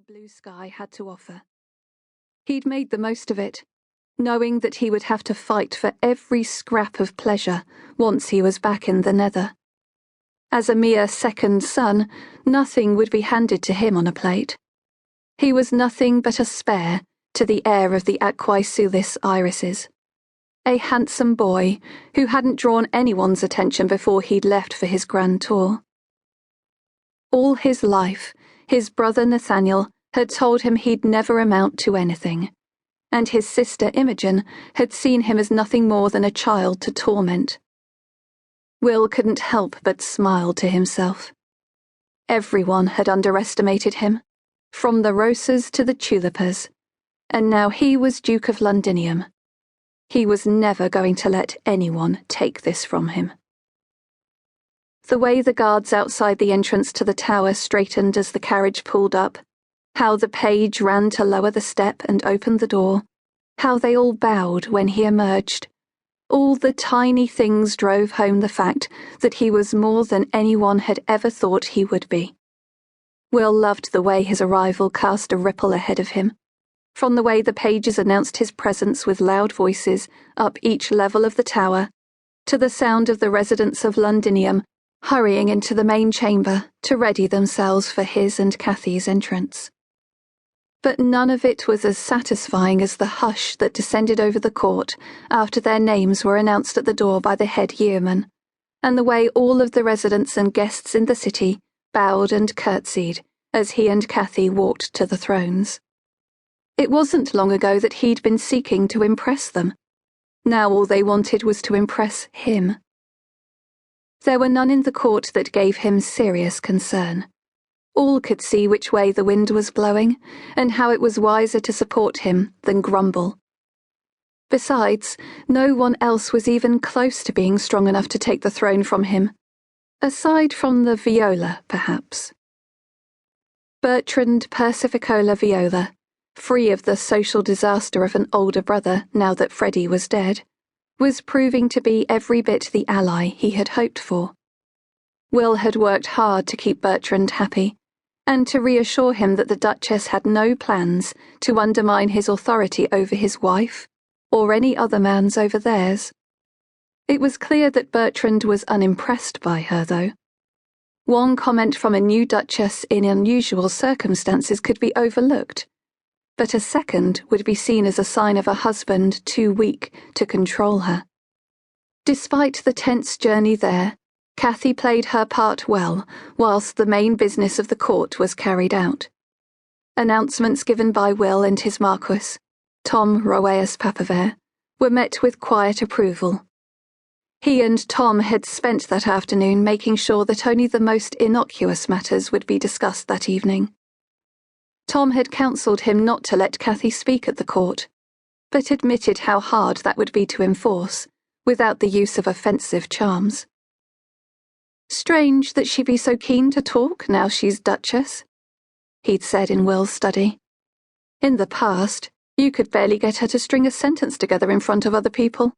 blue sky had to offer. He'd made the most of it, knowing that he would have to fight for every scrap of pleasure once he was back in the Nether. As a mere second son, nothing would be handed to him on a plate. He was nothing but a spare to the heir of the Aquae irises. A handsome boy who hadn't drawn anyone's attention before he'd left for his grand tour. All his life, his brother Nathaniel had told him he'd never amount to anything, and his sister Imogen had seen him as nothing more than a child to torment. Will couldn't help but smile to himself. Everyone had underestimated him, from the Rosas to the Tulipers, and now he was Duke of Londinium. He was never going to let anyone take this from him. The way the guards outside the entrance to the tower straightened as the carriage pulled up, how the page ran to lower the step and open the door, how they all bowed when he emerged. All the tiny things drove home the fact that he was more than anyone had ever thought he would be. Will loved the way his arrival cast a ripple ahead of him, from the way the pages announced his presence with loud voices up each level of the tower, to the sound of the residents of Londinium hurrying into the main chamber to ready themselves for his and Cathy's entrance. But none of it was as satisfying as the hush that descended over the court after their names were announced at the door by the head yeoman, and the way all of the residents and guests in the city bowed and curtsied as he and Cathy walked to the thrones. It wasn't long ago that he'd been seeking to impress them. Now all they wanted was to impress him. There were none in the court that gave him serious concern. All could see which way the wind was blowing, and how it was wiser to support him than grumble. Besides, no one else was even close to being strong enough to take the throne from him, aside from the Viola, perhaps. Bertrand Persificola Viola, free of the social disaster of an older brother now that Freddie was dead, was proving to be every bit the ally he had hoped for. Will had worked hard to keep Bertrand happy, and to reassure him that the Duchess had no plans to undermine his authority over his wife, or any other man's over theirs. It was clear that Bertrand was unimpressed by her, though. One comment from a new Duchess in unusual circumstances could be overlooked, but a second would be seen as a sign of a husband too weak to control her. Despite the tense journey there, Cathy played her part well whilst the main business of the court was carried out. Announcements given by Will and his Marquis, Tom Roeus Papaver, were met with quiet approval. He and Tom had spent that afternoon making sure that only the most innocuous matters would be discussed that evening. Tom had counselled him not to let Cathy speak at the court, but admitted how hard that would be to enforce, without the use of offensive charms. "Strange that she be so keen to talk now she's Duchess," he'd said in Will's study. "In the past, you could barely get her to string a sentence together in front of other people."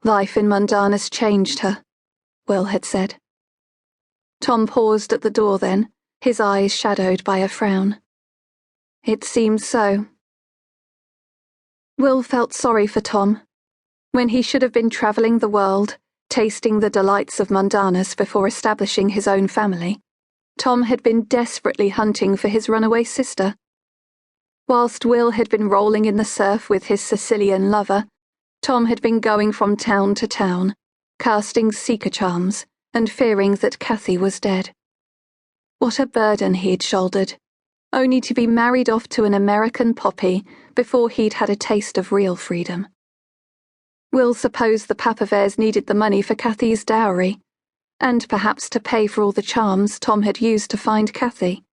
"Life in Mundanus changed her," Will had said. Tom paused at the door then, his eyes shadowed by a frown. "It seemed so." Will felt sorry for Tom. When he should have been travelling the world, tasting the delights of Mundanus before establishing his own family, Tom had been desperately hunting for his runaway sister. Whilst Will had been rolling in the surf with his Sicilian lover, Tom had been going from town to town, casting seeker charms and fearing that Cathy was dead. What a burden he'd shouldered, only to be married off to an American poppy before he'd had a taste of real freedom. Will supposed the Papavers needed the money for Cathy's dowry, and perhaps to pay for all the charms Tom had used to find Cathy.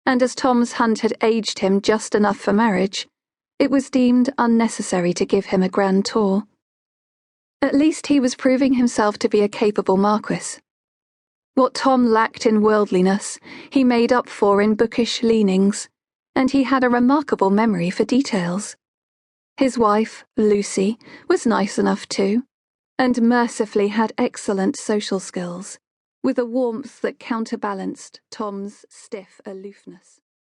And as Tom's hunt had aged him just enough for marriage, it was deemed unnecessary to give him a grand tour. At least he was proving himself to be a capable Marquis. What Tom lacked in worldliness, he made up for in bookish leanings, and he had a remarkable memory for details. His wife, Lucy, was nice enough too, and mercifully had excellent social skills, with a warmth that counterbalanced Tom's stiff aloofness.